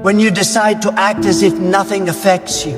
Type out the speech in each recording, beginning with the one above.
when you decide to act as if nothing affects you,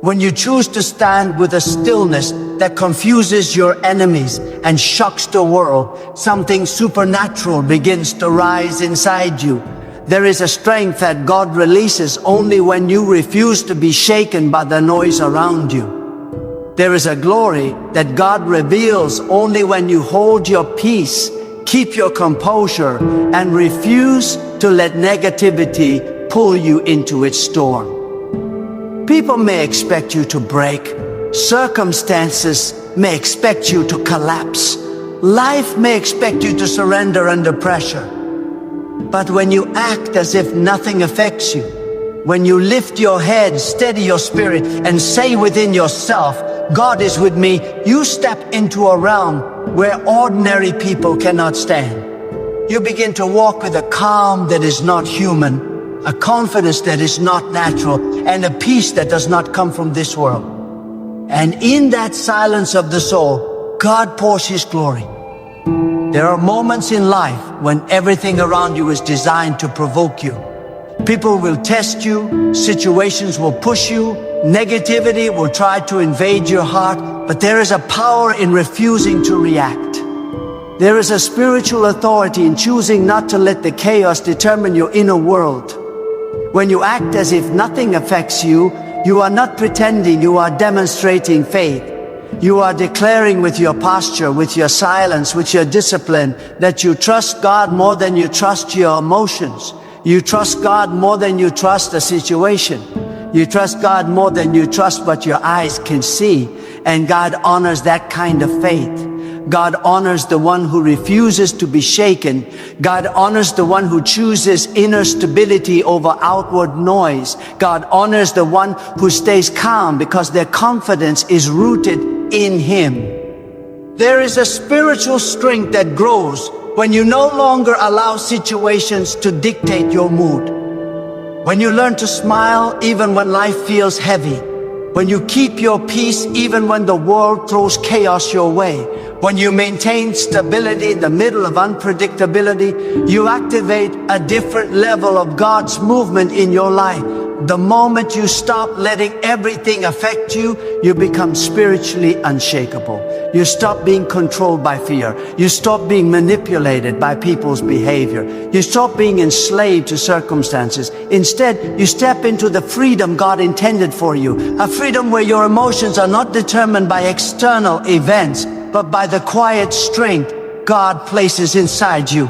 when you choose to stand with a stillness that confuses your enemies and shocks the world, something supernatural begins to rise inside you. There is a strength that God releases only when you refuse to be shaken by the noise around you. There is a glory that God reveals only when you hold your peace, keep your composure, and refuse to let negativity pull you into its storm. People may expect you to break. Circumstances may expect you to collapse. Life may expect you to surrender under pressure. But when you act as if nothing affects you, when you lift your head, steady your spirit, and say within yourself, God is with me, you step into a realm where ordinary people cannot stand. You begin to walk with a calm that is not human, a confidence that is not natural, and a peace that does not come from this world. And in that silence of the soul, God pours His glory. There are moments in life when everything around you is designed to provoke you. People will test you, situations will push you, negativity will try to invade your heart, but there is a power in refusing to react. There is a spiritual authority in choosing not to let the chaos determine your inner world. When you act as if nothing affects you, you are not pretending, you are demonstrating faith. You are declaring with your posture, with your silence, with your discipline, that you trust God more than you trust your emotions. You trust God more than you trust the situation. You trust God more than you trust what your eyes can see. And God honors that kind of faith. God honors the one who refuses to be shaken. God honors the one who chooses inner stability over outward noise. God honors the one who stays calm because their confidence is rooted in Him. There is a spiritual strength that grows when you no longer allow situations to dictate your mood. When you learn to smile even when life feels heavy. When you keep your peace even when the world throws chaos your way. When you maintain stability in the middle of unpredictability, you activate a different level of God's movement in your life. The moment you stop letting everything affect you, you become spiritually unshakable. You stop being controlled by fear. You stop being manipulated by people's behavior. You stop being enslaved to circumstances. Instead, you step into the freedom God intended for you. A freedom where your emotions are not determined by external events, but by the quiet strength God places inside you.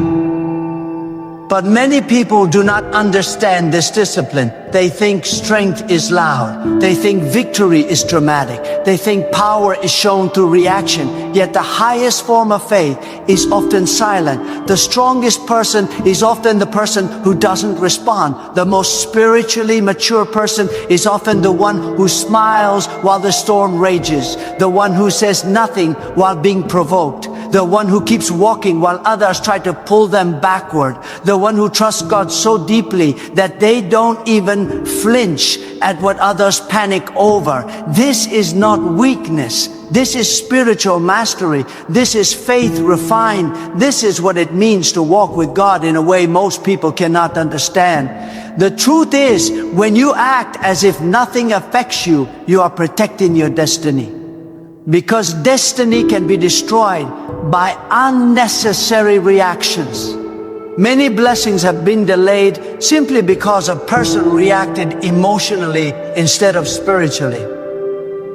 But many people do not understand this discipline. They think strength is loud. They think victory is dramatic. They think power is shown through reaction. Yet the highest form of faith is often silent. The strongest person is often the person who doesn't respond. The most spiritually mature person is often the one who smiles while the storm rages. The one who says nothing while being provoked. The one who keeps walking while others try to pull them backward. The one who trusts God so deeply that they don't even flinch at what others panic over. This is not weakness. This is spiritual mastery. This is faith refined. This is what it means to walk with God in a way most people cannot understand. The truth is, when you act as if nothing affects you, you are protecting your destiny. Because destiny can be destroyed by unnecessary reactions. Many blessings have been delayed simply because a person reacted emotionally instead of spiritually.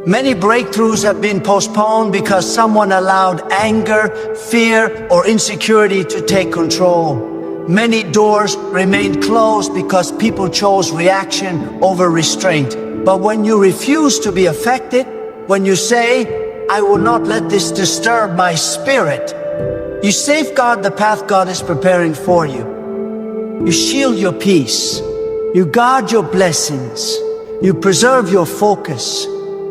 Many breakthroughs have been postponed because someone allowed anger, fear, or insecurity to take control. Many doors remained closed because people chose reaction over restraint. But when you refuse to be affected, when you say, I will not let this disturb my spirit, you safeguard the path God is preparing for you. You shield your peace. You guard your blessings. You preserve your focus.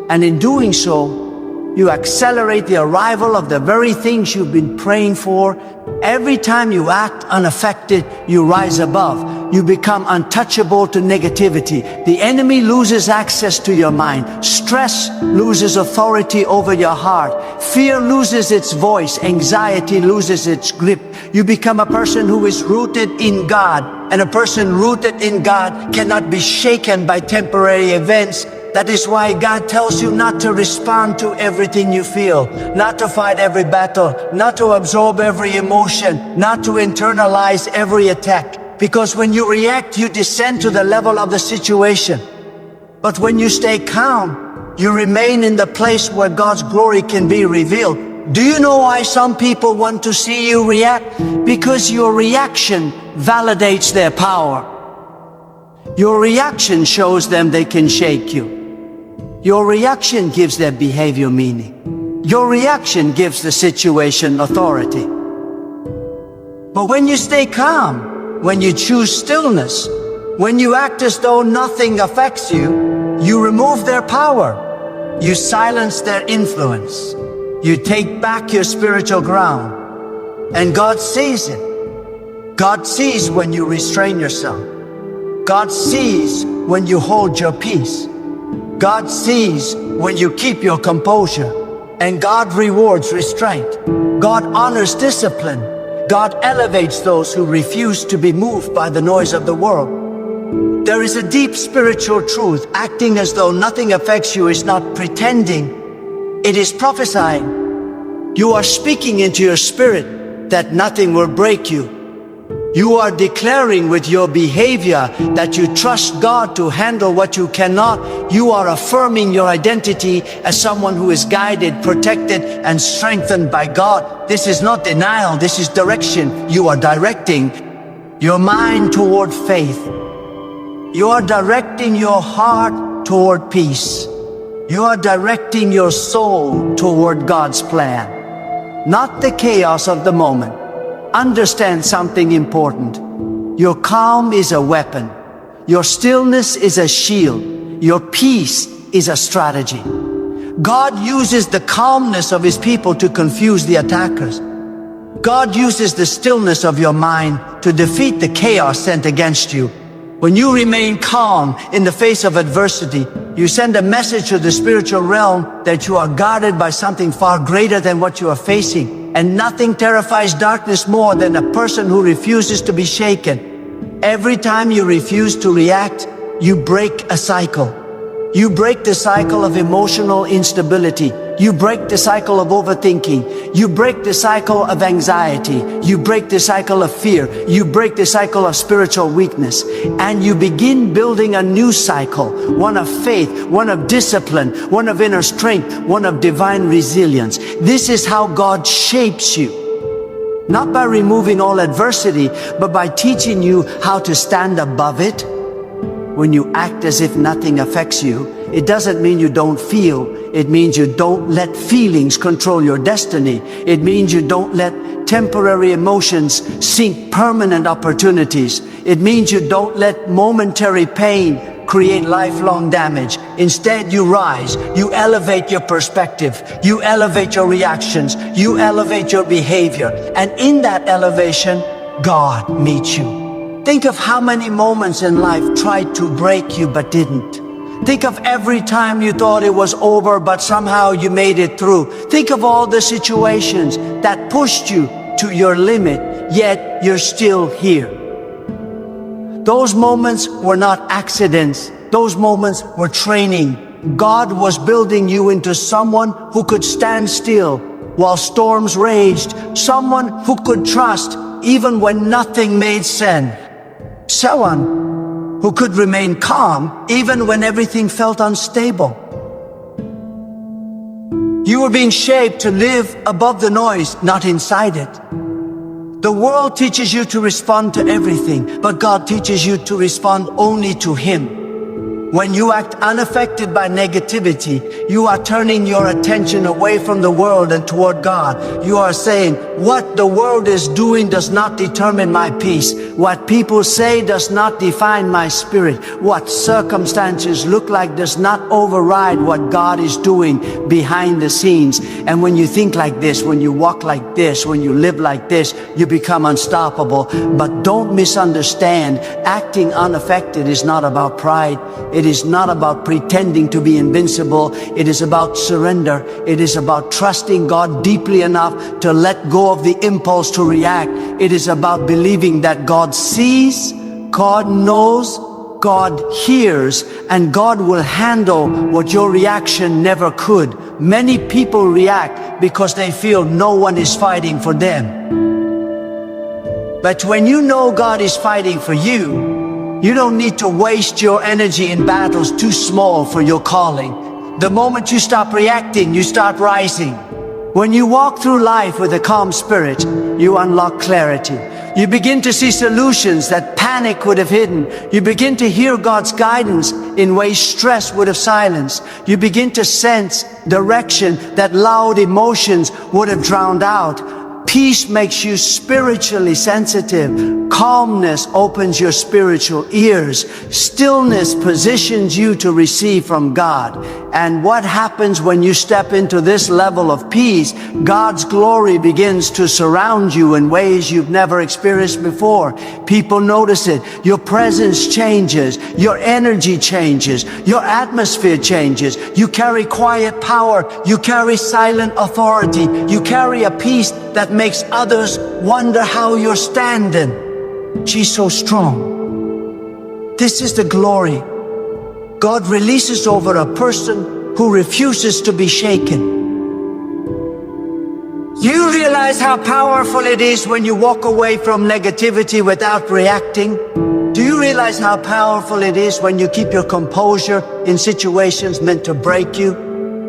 And in doing so, you accelerate the arrival of the very things you've been praying for. Every time you act unaffected, you rise above. You become untouchable to negativity. The enemy loses access to your mind. Stress loses authority over your heart. Fear loses its voice. Anxiety loses its grip. You become a person who is rooted in God. And a person rooted in God cannot be shaken by temporary events. That is why God tells you not to respond to everything you feel, not to fight every battle, not to absorb every emotion, not to internalize every attack. Because when you react, you descend to the level of the situation. But when you stay calm, you remain in the place where God's glory can be revealed. Do you know why some people want to see you react? Because your reaction validates their power. Your reaction shows them they can shake you. Your reaction gives their behavior meaning. Your reaction gives the situation authority. But when you stay calm, when you choose stillness, when you act as though nothing affects you, you remove their power. You silence their influence. You take back your spiritual ground. And God sees it. God sees when you restrain yourself. God sees when you hold your peace. God sees when you keep your composure. And God rewards restraint. God honors discipline. God elevates those who refuse to be moved by the noise of the world. There is a deep spiritual truth. Acting as though nothing affects you is not pretending. It is prophesying. You are speaking into your spirit that nothing will break you. You are declaring with your behavior that you trust God to handle what you cannot. You are affirming your identity as someone who is guided, protected, and strengthened by God. This is not denial, this is direction. You are directing your mind toward faith. You are directing your heart toward peace. You are directing your soul toward God's plan, not the chaos of the moment. Understand something important. Your calm is a weapon. Your stillness is a shield. Your peace is a strategy. God uses the calmness of His people to confuse the attackers. God uses the stillness of your mind to defeat the chaos sent against you. When you remain calm in the face of adversity, you send a message to the spiritual realm that you are guarded by something far greater than what you are facing. And nothing terrifies darkness more than a person who refuses to be shaken. Every time you refuse to react, you break a cycle. You break the cycle of emotional instability. You break the cycle of overthinking. You break the cycle of anxiety. You break the cycle of fear. You break the cycle of spiritual weakness. And you begin building a new cycle, one of faith, one of discipline, one of inner strength, one of divine resilience. This is how God shapes you. Not by removing all adversity, but by teaching you how to stand above it. When you act as if nothing affects you, it doesn't mean you don't feel. It means you don't let feelings control your destiny. It means you don't let temporary emotions sink permanent opportunities. It means you don't let momentary pain create lifelong damage. Instead, you rise, you elevate your perspective, you elevate your reactions, you elevate your behavior. And in that elevation, God meets you. Think of how many moments in life tried to break you but didn't. Think of every time you thought it was over but somehow you made it through. Think of all the situations that pushed you to your limit, yet you're still here. Those moments were not accidents. Those moments were training. God was building you into someone who could stand still while storms raged, someone who could trust even when nothing made sense. Someone who could remain calm even when everything felt unstable. You were being shaped to live above the noise, not inside it. The world teaches you to respond to everything, but God teaches you to respond only to Him. When you act unaffected by negativity, you are turning your attention away from the world and toward God. You are saying, what the world is doing does not determine my peace. What people say does not define my spirit. What circumstances look like does not override what God is doing behind the scenes. And when you think like this, when you walk like this, when you live like this, you become unstoppable. But don't misunderstand, acting unaffected is not about pride. It is not about pretending to be invincible. It is about surrender. It is about trusting God deeply enough to let go of the impulse to react. It is about believing that God sees, God knows, God hears, and God will handle what your reaction never could. Many people react because they feel no one is fighting for them. But when you know God is fighting for you, you don't need to waste your energy in battles too small for your calling. The moment you stop reacting, you start rising. When you walk through life with a calm spirit, you unlock clarity. You begin to see solutions that panic would have hidden. You begin to hear God's guidance in ways stress would have silenced. You begin to sense direction that loud emotions would have drowned out. Peace makes you spiritually sensitive. Calmness opens your spiritual ears. Stillness positions you to receive from God. And what happens when you step into this level of peace? God's glory begins to surround you in ways you've never experienced before. People notice it. Your presence changes. Your energy changes. Your atmosphere changes. You carry quiet power. You carry silent authority. You carry a peace that makes others wonder how you're standing. She's so strong. This is the glory God releases over a person who refuses to be shaken. You realize how powerful it is when you walk away from negativity without reacting? Do you realize how powerful it is when you keep your composure in situations meant to break you?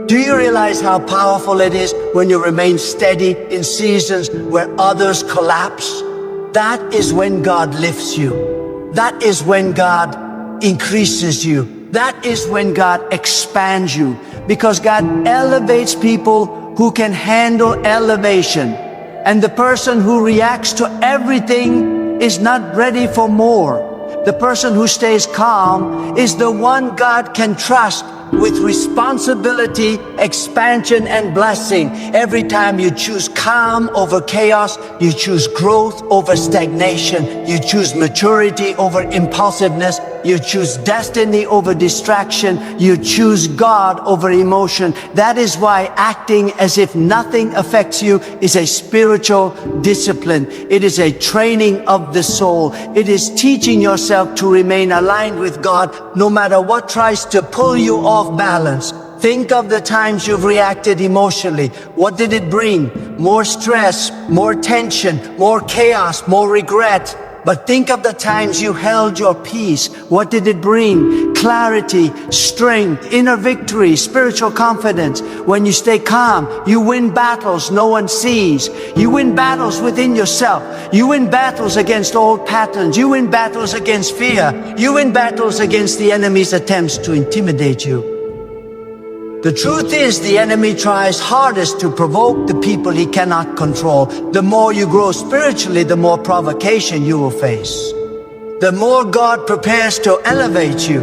Do you realize how powerful it is when you remain steady in seasons where others collapse? That is when God lifts you. That is when God increases you. That is when God expands you. Because God elevates people who can handle elevation. And the person who reacts to everything is not ready for more. The person who stays calm is the one God can trust with responsibility, expansion, and blessing. Every time you choose calm over chaos, you choose growth over stagnation, you choose maturity over impulsiveness, you choose destiny over distraction, you choose God over emotion. That is why acting as if nothing affects you is a spiritual discipline. It is a training of the soul. It is teaching yourself to remain aligned with God no matter what tries to pull you off balance. Think of the times you've reacted emotionally. What did it bring? More stress, more tension, more chaos, more regret. But think of the times you held your peace. What did it bring? Clarity, strength, inner victory, spiritual confidence. When you stay calm, you win battles no one sees. You win battles within yourself. You win battles against old patterns. You win battles against fear. You win battles against the enemy's attempts to intimidate you. The truth is, the enemy tries hardest to provoke the people he cannot control. The more you grow spiritually, the more provocation you will face. The more God prepares to elevate you,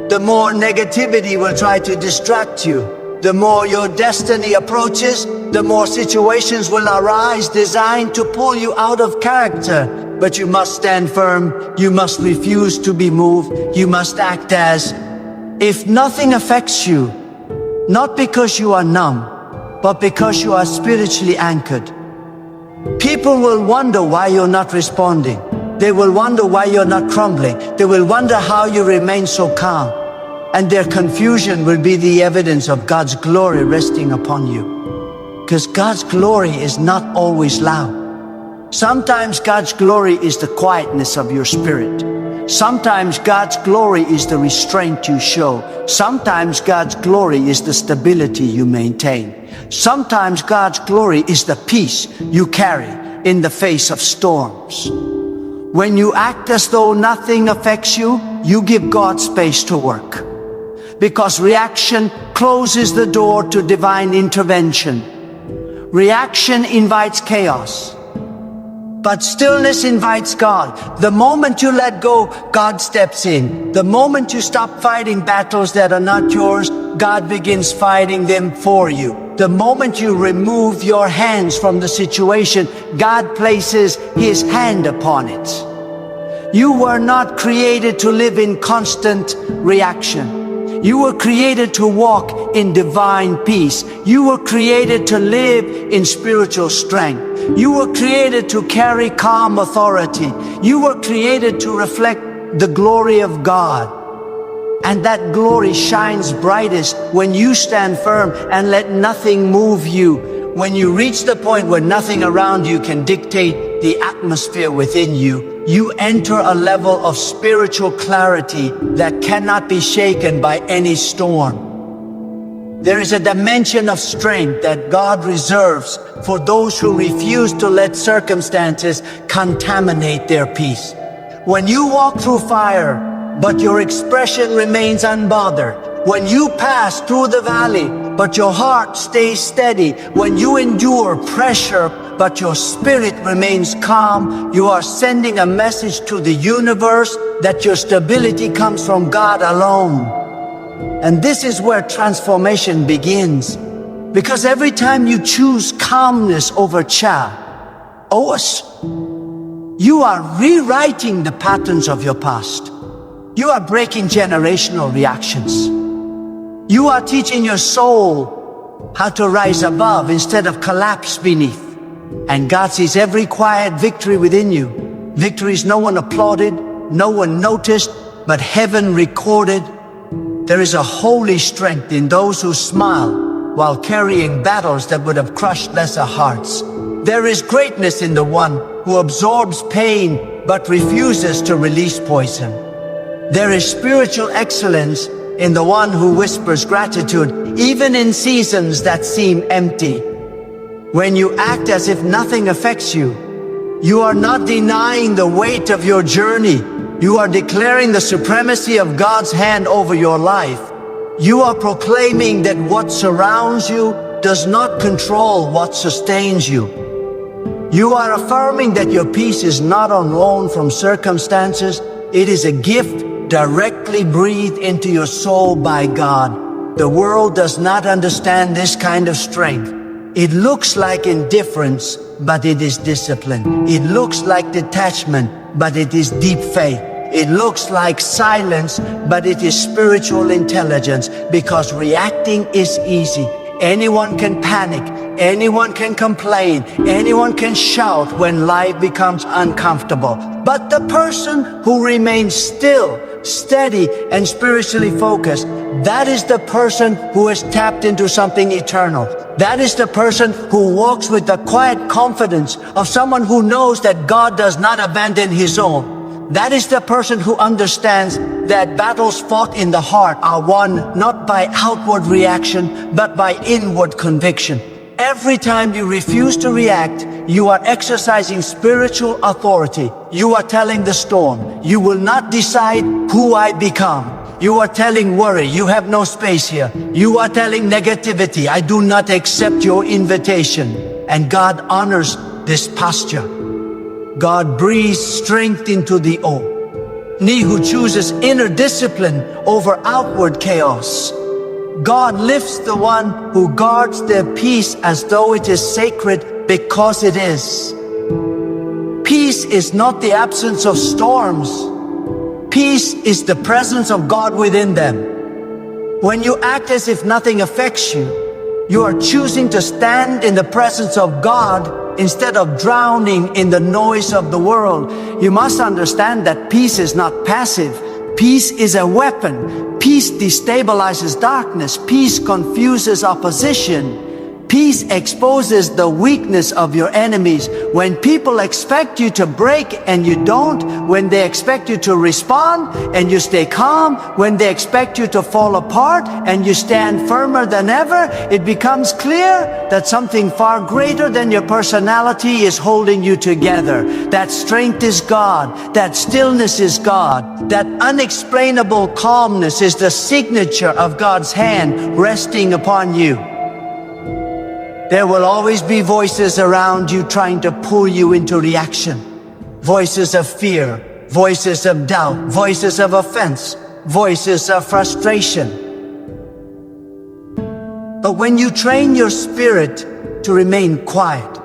the more negativity will try to distract you. The more your destiny approaches, the more situations will arise designed to pull you out of character. But you must stand firm. You must refuse to be moved. You must act as if nothing affects you. Not because you are numb, but because you are spiritually anchored. People will wonder why you're not responding. They will wonder why you're not crumbling. They will wonder how you remain so calm. And their confusion will be the evidence of God's glory resting upon you. Because God's glory is not always loud. Sometimes God's glory is the quietness of your spirit. Sometimes God's glory is the restraint you show. Sometimes God's glory is the stability you maintain. Sometimes God's glory is the peace you carry in the face of storms. When you act as though nothing affects you, you give God space to work. because reaction closes the door to divine intervention. Reaction invites chaos, but stillness invites God. The moment you let go, God steps in. The moment you stop fighting battles that are not yours, God begins fighting them for you. The moment you remove your hands from the situation, God places His hand upon it. You were not created to live in constant reaction. You were created to walk in divine peace. You were created to live in spiritual strength. You were created to carry calm authority. You were created to reflect the glory of God. And that glory shines brightest when you stand firm and let nothing move you. When you reach the point where nothing around you can dictate the atmosphere within you, you enter a level of spiritual clarity that cannot be shaken by any storm. There is a dimension of strength that God reserves for those who refuse to let circumstances contaminate their peace. When you walk through fire, but your expression remains unbothered. When you pass through the valley, but your heart stays steady. When you endure pressure, but your spirit remains calm, you are sending a message to the universe that your stability comes from God alone. And this is where transformation begins. Because every time you choose calmness over chaos, you are rewriting the patterns of your past. You are breaking generational reactions. You are teaching your soul how to rise above instead of collapse beneath. And God sees every quiet victory within you. Victories no one applauded, no one noticed, but heaven recorded. There is a holy strength in those who smile while carrying battles that would have crushed lesser hearts. There is greatness in the one who absorbs pain but refuses to release poison. There is spiritual excellence in the one who whispers gratitude, even in seasons that seem empty. When you act as if nothing affects you, you are not denying the weight of your journey. You are declaring the supremacy of God's hand over your life. You are proclaiming that what surrounds you does not control what sustains you. You are affirming that your peace is not on loan from circumstances. It is a gift directly breathed into your soul by God. The world does not understand this kind of strength. It looks like indifference, but it is discipline. It looks like detachment, but it is deep faith. It looks like silence, but it is spiritual intelligence, because reacting is easy. Anyone can panic, anyone can complain, anyone can shout when life becomes uncomfortable. But the person who remains still, steady, and spiritually focused, that is the person who has tapped into something eternal. That is the person who walks with the quiet confidence of someone who knows that God does not abandon His own. That is the person who understands that battles fought in the heart are won not by outward reaction, but by inward conviction. Every time you refuse to react, you are exercising spiritual authority. You are telling the storm, you will not decide who I become. You are telling worry, you have no space here. You are telling negativity, I do not accept your invitation. And God honors this posture. God breathes strength into the old. He who chooses inner discipline over outward chaos. God lifts the one who guards their peace as though it is sacred, because it is. Peace is not the absence of storms. Peace is the presence of God within them. When you act as if nothing affects you, you are choosing to stand in the presence of God instead of drowning in the noise of the world. You must understand that peace is not passive. Peace is a weapon. Peace destabilizes darkness. Peace confuses opposition. Peace exposes the weakness of your enemies. When people expect you to break and you don't, when they expect you to respond and you stay calm, when they expect you to fall apart and you stand firmer than ever, it becomes clear that something far greater than your personality is holding you together. That strength is God. That stillness is God. That unexplainable calmness is the signature of God's hand resting upon you. There will always be voices around you trying to pull you into reaction. Voices of fear, voices of doubt, voices of offense, voices of frustration. But when you train your spirit to remain quiet,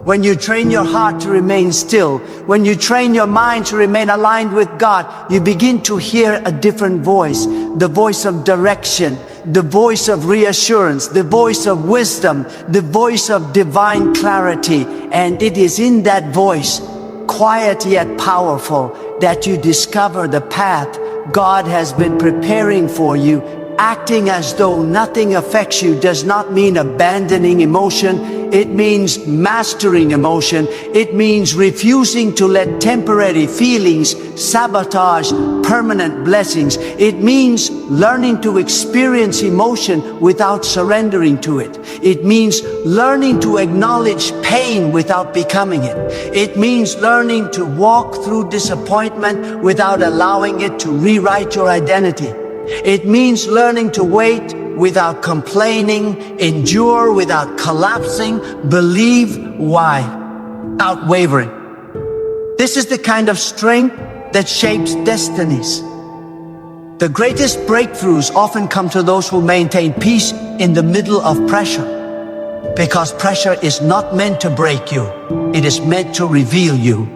when you train your heart to remain still, when you train your mind to remain aligned with God, you begin to hear a different voice, the voice of direction, the voice of reassurance, the voice of wisdom, the voice of divine clarity. And it is in that voice, quiet yet powerful, that you discover the path God has been preparing for you. Acting as though nothing affects you does not mean abandoning emotion. It means mastering emotion. It means refusing to let temporary feelings sabotage permanent blessings. It means learning to experience emotion without surrendering to it. It means learning to acknowledge pain without becoming it. It means learning to walk through disappointment without allowing it to rewrite your identity. It means learning to wait without complaining, endure without collapsing, believe without wavering. This is the kind of strength that shapes destinies. The greatest breakthroughs often come to those who maintain peace in the middle of pressure. Because pressure is not meant to break you, it is meant to reveal you.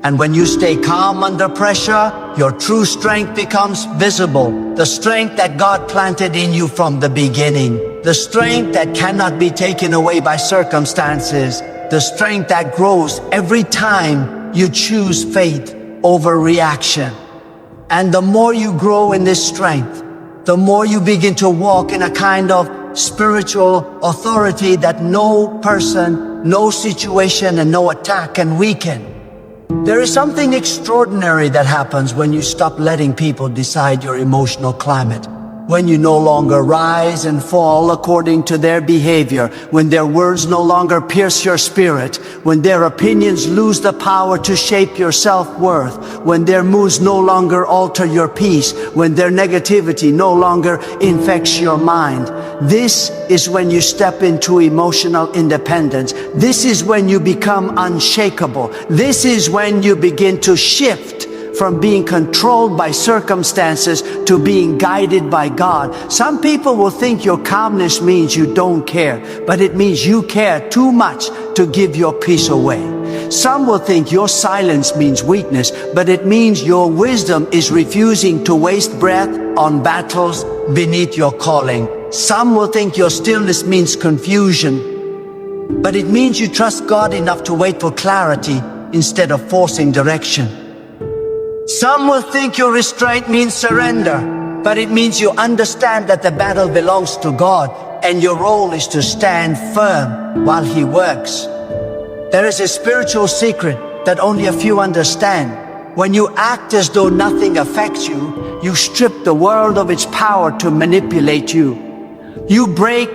And when you stay calm under pressure, your true strength becomes visible. The strength that God planted in you from the beginning. The strength that cannot be taken away by circumstances. The strength that grows every time you choose faith over reaction. And the more you grow in this strength, the more you begin to walk in a kind of spiritual authority that no person, no situation, and no attack can weaken. There is something extraordinary that happens when you stop letting people decide your emotional climate. When you no longer rise and fall according to their behavior, when their words no longer pierce your spirit, when their opinions lose the power to shape your self-worth, when their moods no longer alter your peace, when their negativity no longer infects your mind. This is when you step into emotional independence. This is when you become unshakable. This is when you begin to shift from being controlled by circumstances to being guided by God. Some people will think your calmness means you don't care, but it means you care too much to give your peace away. Some will think your silence means weakness, but it means your wisdom is refusing to waste breath on battles beneath your calling. Some will think your stillness means confusion, but it means you trust God enough to wait for clarity instead of forcing direction. Some will think your restraint means surrender, but it means you understand that the battle belongs to God and your role is to stand firm while He works. There is a spiritual secret that only a few understand. When you act as though nothing affects you, you strip the world of its power to manipulate you. You break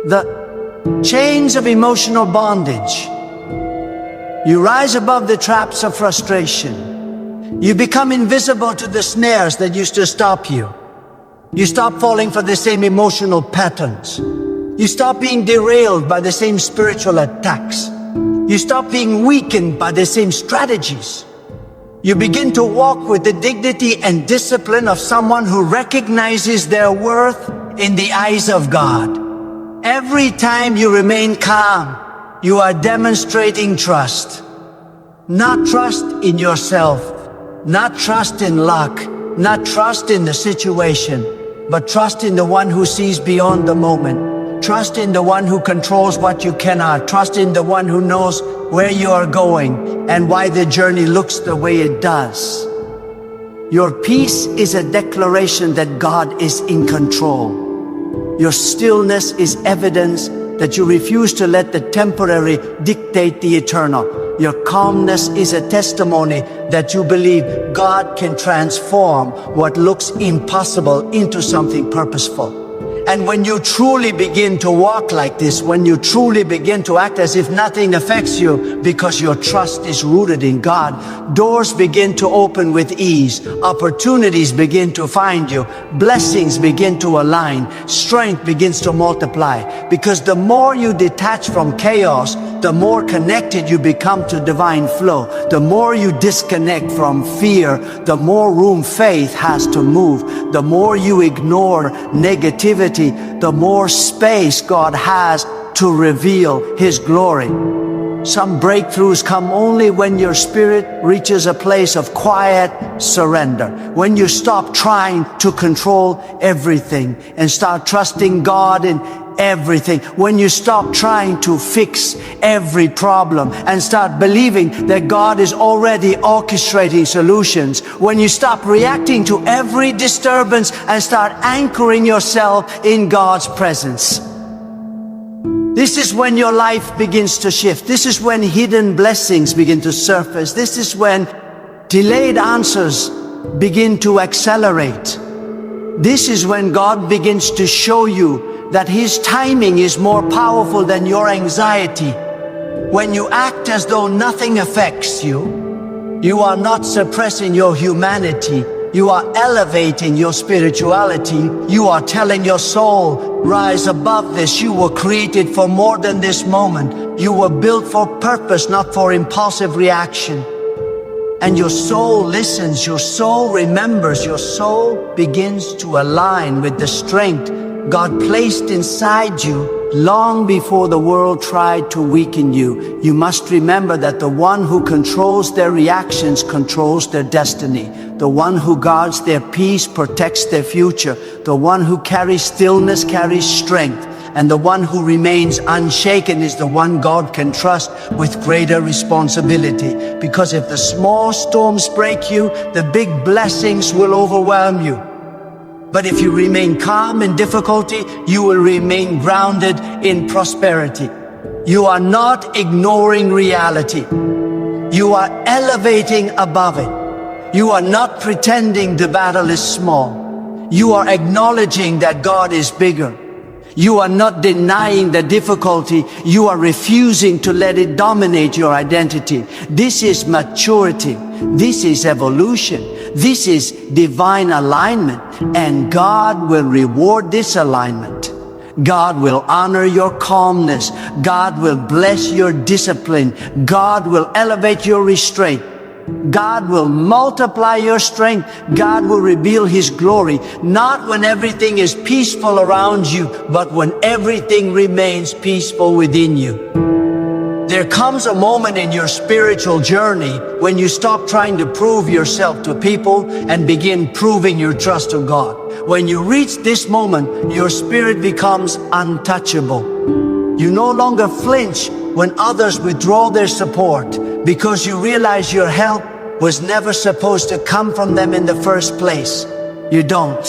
the chains of emotional bondage. You rise above the traps of frustration. You become invisible to the snares that used to stop you. You stop falling for the same emotional patterns. You stop being derailed by the same spiritual attacks. You stop being weakened by the same strategies. You begin to walk with the dignity and discipline of someone who recognizes their worth in the eyes of God. Every time you remain calm, you are demonstrating trust. Not trust in yourself, not trust in luck, not trust in the situation, but trust in the one who sees beyond the moment. Trust in the one who controls what you cannot. Trust in the one who knows where you are going and why the journey looks the way it does. Your peace is a declaration that God is in control. Your stillness is evidence that you refuse to let the temporary dictate the eternal. Your calmness is a testimony that you believe God can transform what looks impossible into something purposeful. And when you truly begin to walk like this, when you truly begin to act as if nothing affects you because your trust is rooted in God, doors begin to open with ease, opportunities begin to find you, blessings begin to align, strength begins to multiply. Because the more you detach from chaos, the more connected you become to divine flow. The more you disconnect from fear, the more room faith has to move. The more you ignore negativity, the more space God has to reveal His glory. Some breakthroughs come only when your spirit reaches a place of quiet surrender. When you stop trying to control everything and start trusting God in everything. When you stop trying to fix every problem and start believing that God is already orchestrating solutions. When you stop reacting to every disturbance and start anchoring yourself in God's presence. This is when your life begins to shift. This is when hidden blessings begin to surface. This is when delayed answers begin to accelerate. This is when God begins to show you that His timing is more powerful than your anxiety. When you act as though nothing affects you, you are not suppressing your humanity. You are elevating your spirituality. You are telling your soul, rise above this. You were created for more than this moment. You were built for purpose, not for impulsive reaction. And your soul listens, your soul remembers, your soul begins to align with the strength God placed inside you long before the world tried to weaken you. You must remember that the one who controls their reactions controls their destiny. The one who guards their peace protects their future. The one who carries stillness carries strength. And the one who remains unshaken is the one God can trust with greater responsibility. Because if the small storms break you, the big blessings will overwhelm you. But if you remain calm in difficulty, you will remain grounded in prosperity. You are not ignoring reality. You are elevating above it. You are not pretending the battle is small. You are acknowledging that God is bigger. You are not denying the difficulty. You are refusing to let it dominate your identity. This is maturity. This is evolution. This is divine alignment. And God will reward this alignment. God will honor your calmness. God will bless your discipline. God will elevate your restraint. God will multiply your strength. God will reveal His glory, not when everything is peaceful around you, but when everything remains peaceful within you. There comes a moment in your spiritual journey when you stop trying to prove yourself to people and begin proving your trust to God. When you reach this moment, your spirit becomes untouchable. You no longer flinch when others withdraw their support, because you realize your help was never supposed to come from them in the first place. You don't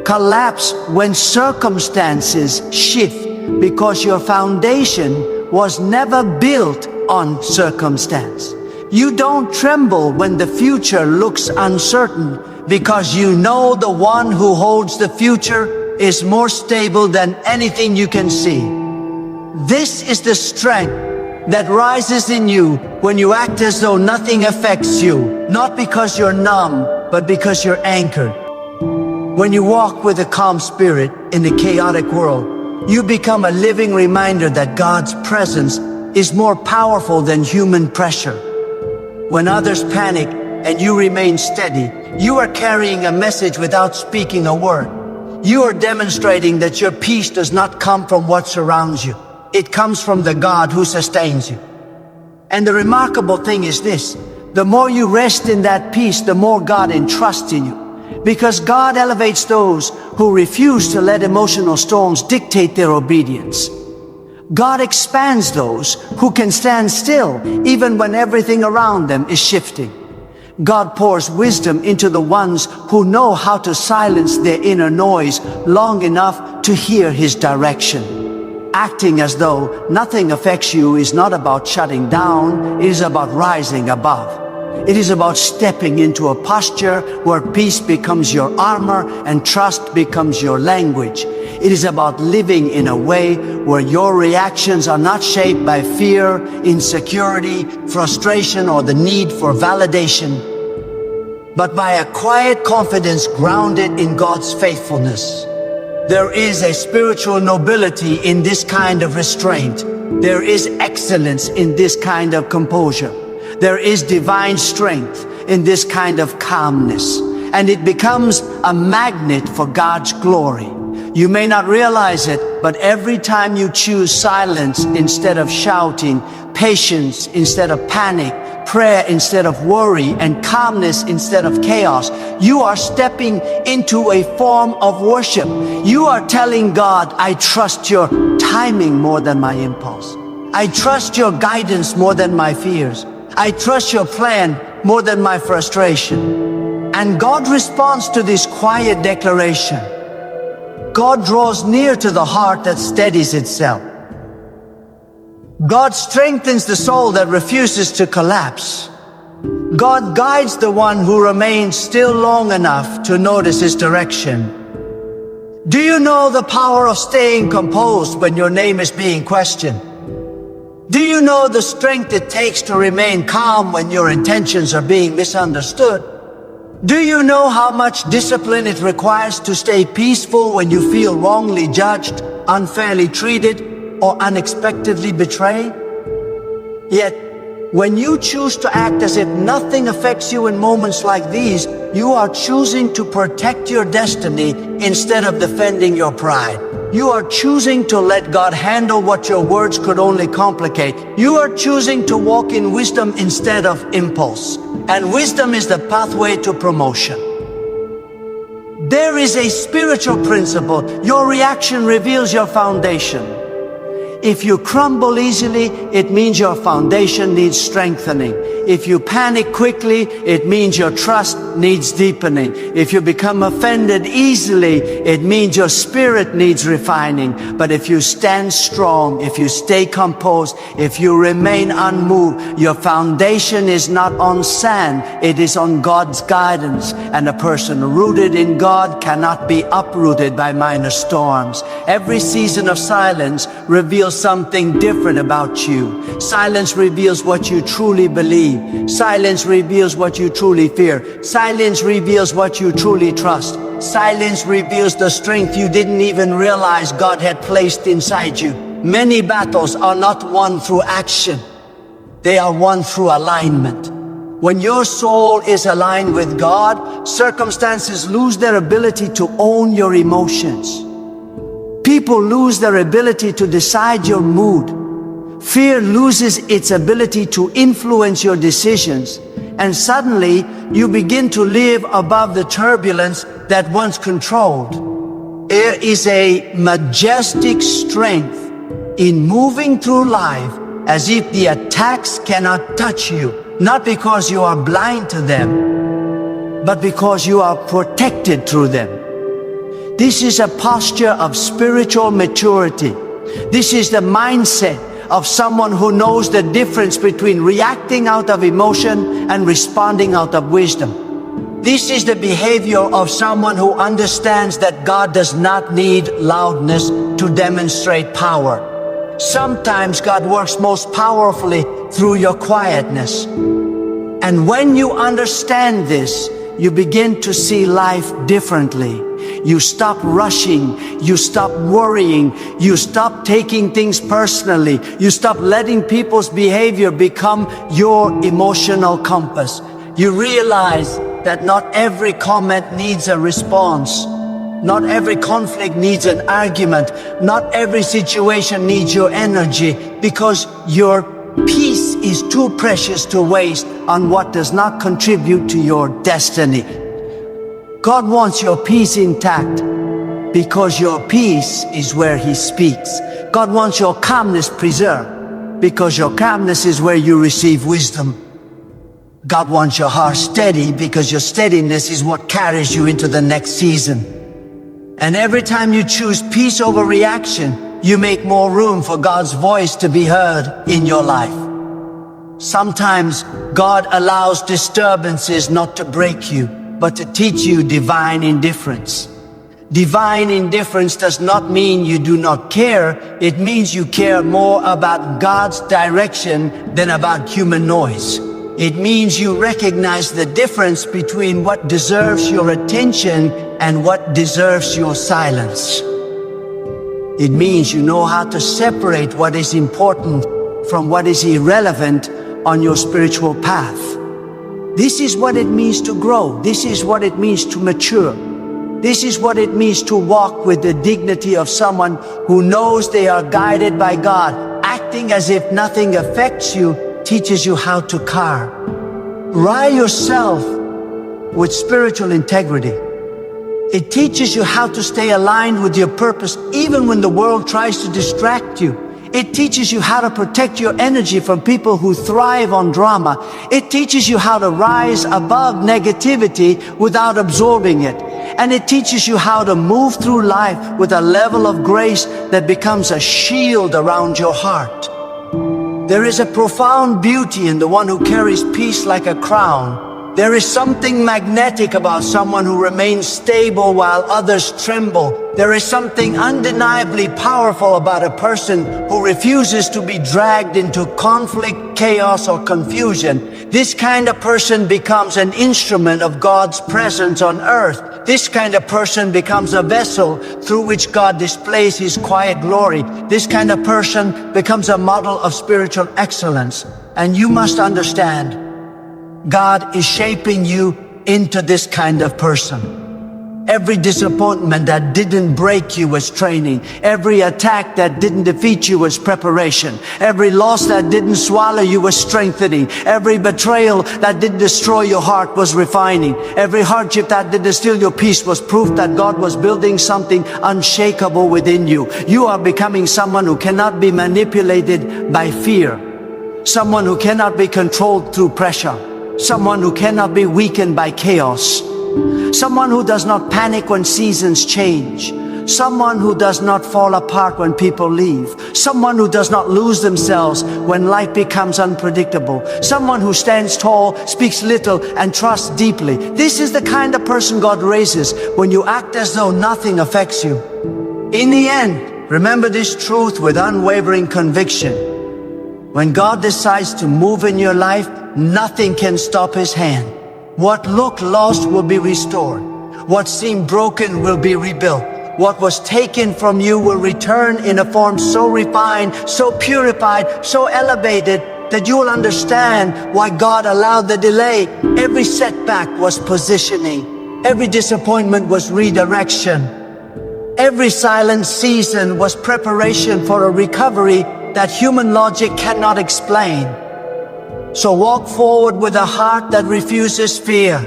collapse when circumstances shift, because your foundation was never built on circumstance. You don't tremble when the future looks uncertain, because you know the one who holds the future is more stable than anything you can see. This is the strength that rises in you when you act as though nothing affects you, not because you're numb, but because you're anchored. When you walk with a calm spirit in a chaotic world, you become a living reminder that God's presence is more powerful than human pressure. When others panic and you remain steady, you are carrying a message without speaking a word. You are demonstrating that your peace does not come from what surrounds you. It comes from the God who sustains you. And the remarkable thing is this: the more you rest in that peace, the more God entrusts in you. Because God elevates those who refuse to let emotional storms dictate their obedience. God expands those who can stand still even when everything around them is shifting. God pours wisdom into the ones who know how to silence their inner noise long enough to hear His direction. acting as though nothing affects you is not about shutting down, it is about rising above. It is about stepping into a posture where peace becomes your armor and trust becomes your language. It is about living in a way where your reactions are not shaped by fear, insecurity, frustration, or the need for validation, but by a quiet confidence grounded in God's faithfulness. There is a spiritual nobility in this kind of restraint. There is excellence in this kind of composure. There is divine strength in this kind of calmness, and it becomes a magnet for God's glory. You may not realize it, but every time you choose silence instead of shouting, patience instead of panic, prayer instead of worry, and calmness instead of chaos, you are stepping into a form of worship. You are telling God, I trust your timing more than my impulse. I trust your guidance more than my fears. I trust your plan more than my frustration. And God responds to this quiet declaration. God draws near to the heart that steadies itself. God strengthens the soul that refuses to collapse. God guides the one who remains still long enough to notice his direction. Do you know the power of staying composed when your name is being questioned? Do you know the strength it takes to remain calm when your intentions are being misunderstood? Do you know how much discipline it requires to stay peaceful when you feel wrongly judged, unfairly treated, or unexpectedly betrayed? Yet, when you choose to act as if nothing affects you in moments like these, you are choosing to protect your destiny instead of defending your pride. You are choosing to let God handle what your words could only complicate. You are choosing to walk in wisdom instead of impulse. And wisdom is the pathway to promotion. There is a spiritual principle. Your reaction reveals your foundation. If you crumble easily, it means your foundation needs strengthening. If you panic quickly, it means your trust needs deepening. If you become offended easily, it means your spirit needs refining. But if you stand strong, if you stay composed, if you remain unmoved, your foundation is not on sand, it is on God's guidance. And a person rooted in God cannot be uprooted by minor storms. Every season of silence reveals something different about you. Silence reveals what you truly believe. Silence reveals what you truly fear. Silence reveals what you truly trust. Silence reveals the strength you didn't even realize God had placed inside you. Many battles are not won through action. They are won through alignment. When your soul is aligned with God, circumstances lose their ability to own your emotions. People lose their ability to decide your mood. Fear loses its ability to influence your decisions. And suddenly, you begin to live above the turbulence that once controlled. There is a majestic strength in moving through life as if the attacks cannot touch you. Not because you are blind to them, but because you are protected through them. This is a posture of spiritual maturity. This is the mindset of someone who knows the difference between reacting out of emotion and responding out of wisdom. This is the behavior of someone who understands that God does not need loudness to demonstrate power. Sometimes God works most powerfully through your quietness. And when you understand this, you begin to see life differently. You stop rushing, you stop worrying, you stop taking things personally, you stop letting people's behavior become your emotional compass. You realize that not every comment needs a response. Not every conflict needs an argument. Not every situation needs your energy, because your peace is too precious to waste on what does not contribute to your destiny. God wants your peace intact because your peace is where He speaks. God wants your calmness preserved because your calmness is where you receive wisdom. God wants your heart steady because your steadiness is what carries you into the next season. And every time you choose peace over reaction, you make more room for God's voice to be heard in your life. Sometimes God allows disturbances not to break you, but to teach you divine indifference. Divine indifference does not mean you do not care. It means you care more about God's direction than about human noise. It means you recognize the difference between what deserves your attention and what deserves your silence. It means you know how to separate what is important from what is irrelevant on your spiritual path. This is what it means to grow. This is what it means to mature. This is what it means to walk with the dignity of someone who knows they are guided by God. Acting as if nothing affects you teaches you how to care. Rye yourself with spiritual integrity. It teaches you how to stay aligned with your purpose even when the world tries to distract you. It teaches you how to protect your energy from people who thrive on drama. It teaches you how to rise above negativity without absorbing it. And it teaches you how to move through life with a level of grace that becomes a shield around your heart. There is a profound beauty in the one who carries peace like a crown. There is something magnetic about someone who remains stable while others tremble. There is something undeniably powerful about a person who refuses to be dragged into conflict, chaos, or confusion. This kind of person becomes an instrument of God's presence on earth. This kind of person becomes a vessel through which God displays His quiet glory. This kind of person becomes a model of spiritual excellence. And you must understand, God is shaping you into this kind of person. Every disappointment that didn't break you was training. Every attack that didn't defeat you was preparation. Every loss that didn't swallow you was strengthening. Every betrayal that didn't destroy your heart was refining. Every hardship that didn't steal your peace was proof that God was building something unshakable within you. You are becoming someone who cannot be manipulated by fear. Someone who cannot be controlled through pressure. Someone who cannot be weakened by chaos. Someone who does not panic when seasons change. Someone who does not fall apart when people leave. Someone who does not lose themselves when life becomes unpredictable. Someone who stands tall, speaks little, and trusts deeply. This is the kind of person God raises when you act as though nothing affects you. In the end, remember this truth with unwavering conviction. When God decides to move in your life, nothing can stop His hand. What looked lost will be restored. What seemed broken will be rebuilt. What was taken from you will return in a form so refined, so purified, so elevated that you will understand why God allowed the delay. Every setback was positioning. Every disappointment was redirection. Every silent season was preparation for a recovery that human logic cannot explain. So walk forward with a heart that refuses fear,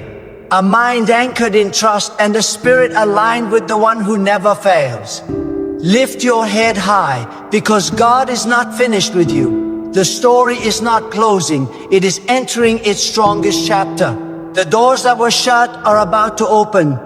a mind anchored in trust, and a spirit aligned with the one who never fails. Lift your head high, because God is not finished with you. The story is not closing, it is entering its strongest chapter. The doors that were shut are about to open.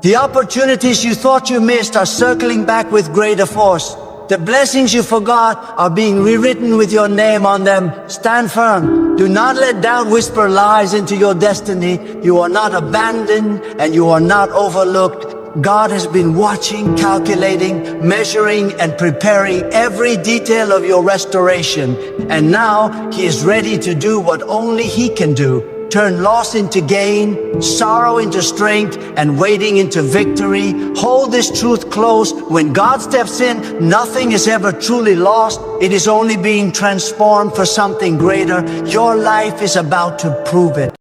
The opportunities you thought you missed are circling back with greater force. The blessings you forgot are being rewritten with your name on them. Stand firm. Do not let doubt whisper lies into your destiny. You are not abandoned and you are not overlooked. God has been watching, calculating, measuring, and preparing every detail of your restoration. And now He is ready to do what only He can do. Turn loss into gain, sorrow into strength, and waiting into victory. Hold this truth close. When God steps in, nothing is ever truly lost. It is only being transformed for something greater. Your life is about to prove it.